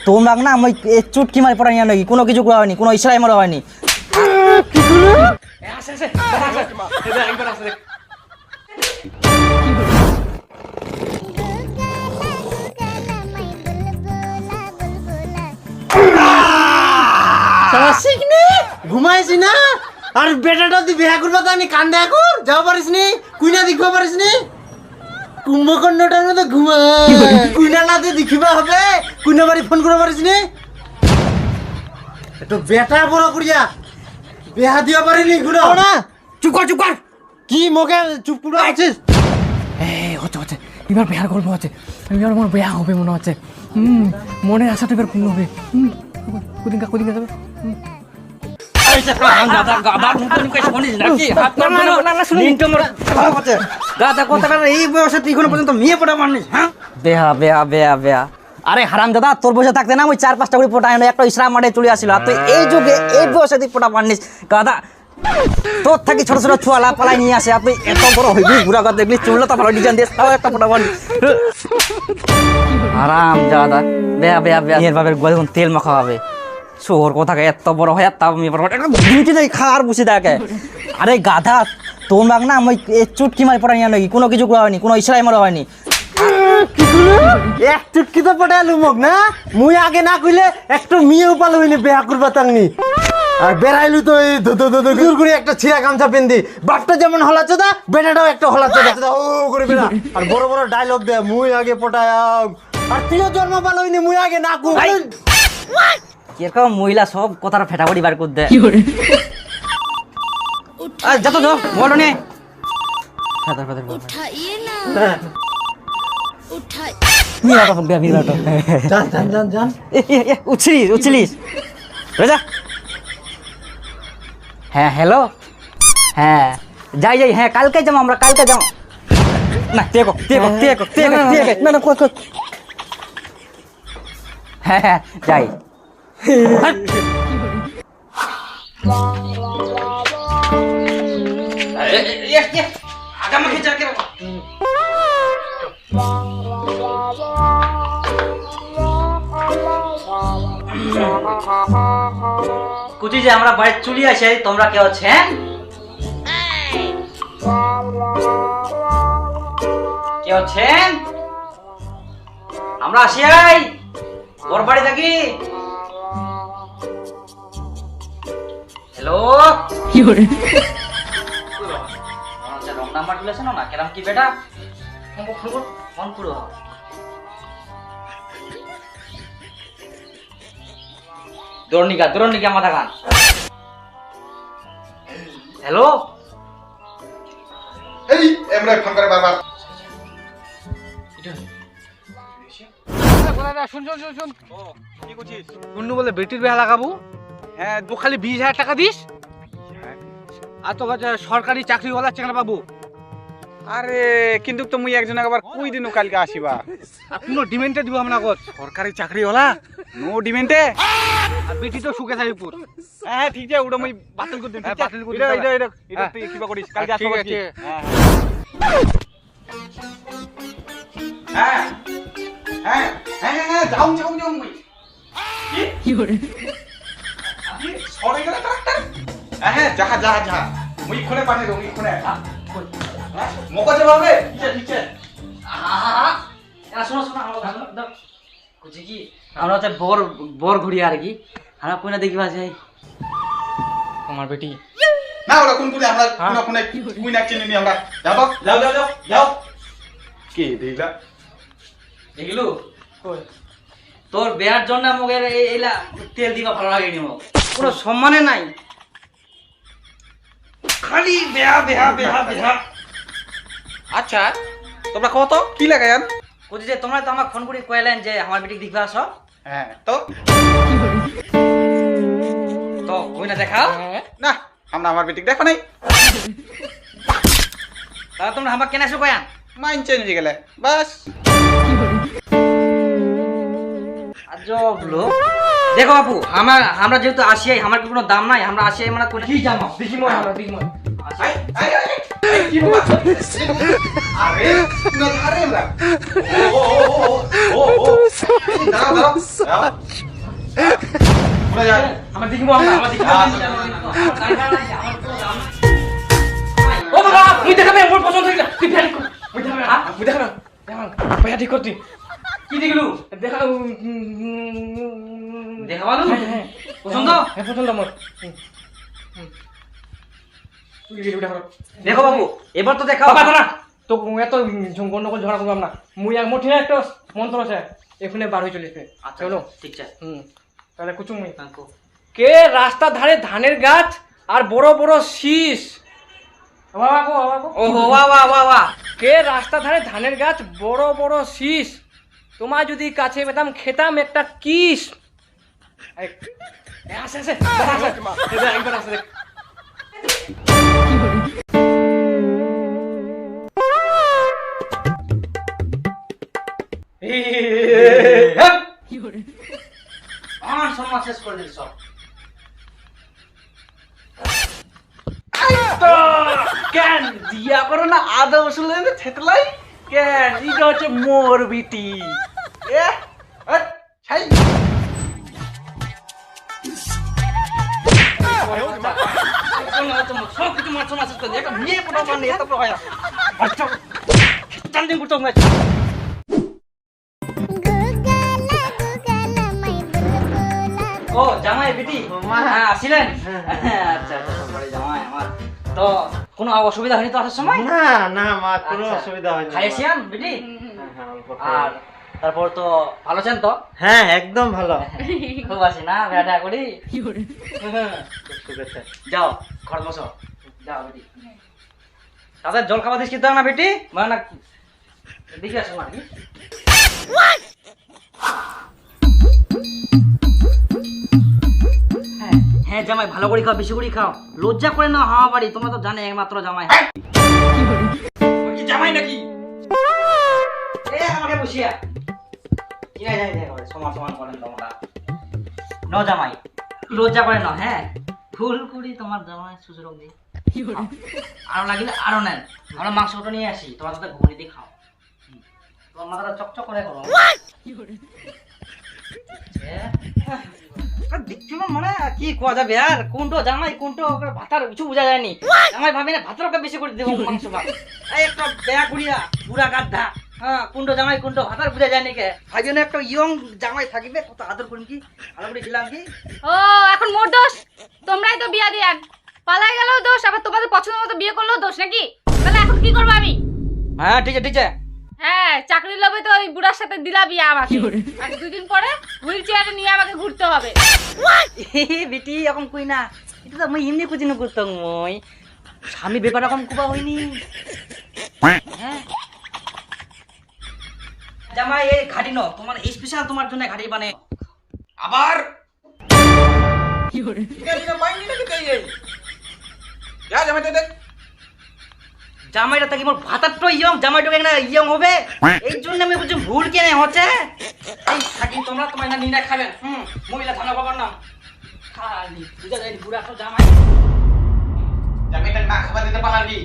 তোমরা না আমি চুটকি মারি পড়া নিয়ে নাকি কোনো কিছু করা হয়নি, কোনো ইশারাই মারা হয়নি। ঘুমাইছি না আর বেটাটা তুই বিয়া করবা তো আমি কান্দে এখন যাও পারিস নি কুইনা দেখবা পারিস নি কুম্ভকর্ণটার মতো ঘুমা কুইনা না দিয়ে দেখিবা হবে কুইনা বাড়ি ফোন করে পারিস নি একটু বেটা বড় করিয়া বিয়া দিবা পারিনি গুলো না চুপ কর কি মোকে চুপ করে আছিস হচ্ছে এবার বিয়ার গল্প আছে, এবার আমার বিয়া হবে মনে হচ্ছে। মনে আশাটা এবার পূর্ণ হবে। কুদিনকা যাবে। এই বয়সে তুই এখনো পর্যন্ত মেয়ে পড়া মানিস? হ্যাঁ বেয়া আরে হারাম দাদা, তোর বসে থাকতে না ওই 4-5টা করে পোটা একটা ইসরা মাঠে চলে আসছিল, আর তুই এই যুগে এই বয়সে তুই পোটা মানিস গাদা। তোর থাকি ছোট ছোট ছুয়ালা পালাই নিয়ে আসে, আপনি এত বড় হইবি বুড়া কথা দেখলি চুলটা তো ভালো ডিজাইন দিয়ে তাও একটা পোটা মানিস। হারাম দাদা বেয়া এর ভাবে গোল তেল মাখা হবে শোহর কোথাকে এত বড় হয় তাও বিউটি নাই খার বসে থাকে। আরে গাধা তোমরা না আমি চুটকি মারি পড়া নিয়ে নাকি কোনো কিছু করা হয়নি, কোনো ইশারাই মারা হয়নি। এক চুটকি তো পটাইলু মোক না মুই আগে না কইলে একটু মেয়েও পালো হইনি বিয়া করবা তাংনি আর বেড়াইলু তো এই দূর করে একটা ছিঁড়া গামছা পেন্দি বাপটা যেমন হলাচ্ছে দা বেটাটাও একটা হলাচ্ছে দা ও করে বেড়া আর বড় বড় ডায়লগ দে মুই আগে পটায় আর তুইও জন্ম পালো হইনি মুই আগে না কই কিরকম মহিলা সব কথাটা ফেটাফাটি বার করে দেয়। যত যাও বলো নে उठाइए ना उठाइए উছলিস রাজা। হ্যাঁ হ্যালো, হ্যাঁ যাই হ্যাঁ কালকে যাবো আমরা, কালকে যাবো না হ্যাঁ যাই। কুচি যে আমরা বাড়ি চলে আসি, তোমরা কেউ আছেন? কেউ আছেন? আমরা আসি ওর বাড়ি থাকি। হ্যালো রং নাম্বার তুলেছে না কেরাম কি বেটা ফোন করো। দৌড়নিকা মাথা খান। হ্যালো এই এমরা ফোন করে বারবার শুন কি করছিস? কুন্নু বলে বেটির বিয়া লাগাবো। হ্যাঁ তো খালি 20,000 টাকা দিস আর তো সরকারি চাকরিওয়ালা চেংড়া পাবো। আরে কিন্তু তো মুই একজন একবার কই দিনু কালকে আসিবা আর কোনো ডিমেন্টে দিব আমরা কত সরকারি চাকরিওয়ালা নো ডিমেন্টে আর বেটি তো সুখে থাকি পুর। হ্যাঁ ঠিক আছে ওটা মুই বাতিল করে দিন ঠিক আছে বাতিল করে এটা তুই কিবা করিস কালকে আসবা করছি হ্যাঁ হ্যাঁ হ্যাঁ যাও মুই কি করে আপনি সরে গেলে ট্রাক্টর হ্যাঁ যা মুই কোনে পাঠিয়ে দেব মুই কোনে মকো যাবে ঠিক আছে শোনো কুচি কি আমরা হচ্ছে বর ঘুরি আর কি আমরা কোনে দেখিবা যাই আমার বেটি না ওরা কোন কোনে আমরা কোনে কুই না চিনি আমরা যাও কে দেইলা দেখিলু তোর বেয়ার জন্য আমাকে এইলা তেল দিবা ভালো লাগেনি মোক কোনো সম্মানে নাই, খালি বেহা। আচ্ছা তোমরা কত কি লাগায়ান কুচি যে তোমরা তো আমাকে ফোন করে কইলেন যে আমার বেটি দেখবা আসো, হ্যাঁ তো ওই না দেখাও না আমরা আমার বেটিক দেখো নাই তাহলে তোমরা আমাকে কেন আসো কয়ান মাইন্ড চেঞ্জ হয়ে গেলে বাস আজব লোক। দেখো বাপু আমরা যেহেতু আসিয়াই আমার কি কোনো দাম নাই, আমরা আসিয়াই মানে কি জানো দেখি মই আমরা দেখি মই কি বাবা আরে না আরে না ও দাঁড়াও দাঁড়াও বলে যা আমার দিকে আমার দিকে ও বাবা তুই দেখাবে মোর পছন্দ হইলা তুই ফেল কর মুই দেখাবে মুই দেখাবে ভাইয়া ঠিক করতি কি দেখলু দেখা দেখাবালু পছন্দ হ্যাঁ পছন্দ মোর তুই গেলি দেখা দেখো বাবু এবার তো দেখাও বাবা না তো এত গন্ডগোল ঝগড়া করলাম না মুই এক মোটিনে একটা মন্ত্র আছে এখানে বার হয়ে চলেছে আচ্ছা চলো ঠিক আছে তাহলে কুচুম মুই কে রাস্তার ধারে ধানের গাছ আর বড় বড় শীষ বাবা গো বাবা গো ও বাহ বাহ বাহ বাহ কে রাস্তার ধারে ধানের গাছ বড় বড় শীষ তোমার যদি কাছে পেতাম খেতাম একটা কিস আসে আসে একবার আসে দেখ আমার সম্মান শেষ করে দিল সব কেন দিয়া করো না আদা বসলে থেতলাই কেন এটা হচ্ছে মোর বিটি ছাই সব কিছু মার সম্মান শেষ করে দিল একটা মেয়ে পড়া মানে এত বড় হয় আচ্ছা চাল দিন করতে হবে ও জামাই বেটি হ্যাঁ আসিলেন আচ্ছা আচ্ছা সরকারি জামাই আমার তো কোনো অসুবিধা হয়নি তো আসার সময় না না মা কোনো আচ্ছা। অসুবিধা হয়নি খাইয়েছিয়ান বেটি হ্যাঁ, অল্প আর তারপর তো ভালো আছেন তো হ্যাঁ একদম ভালো খুব আছি না বেটা করি যাও ঘর বসো যাও বেটি তাদের জল খাবার দিস কিন্তু না বেটি মানে না দেখে আসো নাকি হ্যাঁ জামাই ভালো করে খাও বেশি করে খাও লজ্জা করে না হাওয়া বাড়ি তোমরা তো জানে একমাত্র জামাই কি জামাই নাকি এ আমাকে বসিয়া কি নাই যাই দেখো সমান সমান করেন তোমরা ন জামাই লজ্জা করে না হ্যাঁ ফুল করি তোমার জামাই সুসুরক দি আরো লাগিলে আরো নেন আমরা মাংসটা নিয়ে আসি তোমার সাথে ঘুগনি দিয়ে খাও তোমার মাথাটা চকচক করে করো দেখছি মানে কি কোয়া যাবে আর কোনটো জামাই কোনটো ভাতার কিছু বোঝা যায়নি জামাই ভাবি না ভাতারকে বেশি করে দেবো মাংস ভাত এই একটা বেয়া কুড়িয়া পুরা গাদ্ধা হ্যাঁ কোনটো জামাই কোনটো ভাতার বোঝা যায়নি কে ভাই জন্য একটা ইয়ং জামাই থাকিবে কত আদর করিম কি ভালো করে দিলাম কি ও এখন মোর দোষ তোমরাই তো বিয়া দিয়ান পালাই গেলেও দোষ আবার তোমাদের পছন্দ মতো বিয়ে করলেও দোষ নাকি তাহলে এখন কি করবো আমি হ্যাঁ ঠিক আছে ঠিক আছে হ্যাঁ চাকরির লোভে তো ওই বুড়ার সাথে দিলা বিয়া আমাকে আর দুদিন পরে হুইল চেয়ারে নিয়ে আমাকে ঘুরতে হবে বেটি এখন কই না এটা তো আমি এমনি কুচিনো করতাম মই স্বামী ব্যাপার রকম কুবা হয়নি হ্যাঁ জামাই এই ঘাটি ন তোমার স্পেশাল তোমার জন্য ঘাটি বানে আবার কি করে পাইনি নাকি তাই যা জামাইটা দেখ জামাইটা থাকি মোর ভাতারটো ইয়ং জামাইটো একটা ইয়ং হবে এই জন্য আমি বুঝি ভুল কেনে হচ্ছে এই থাকি তোমরা তোমার না নিনা খাবেন মহিলা থানা বাবার নাম খালি বুঝা যায় বুড়া তো জামাই জামাইটা না খাবার দিতে পারলি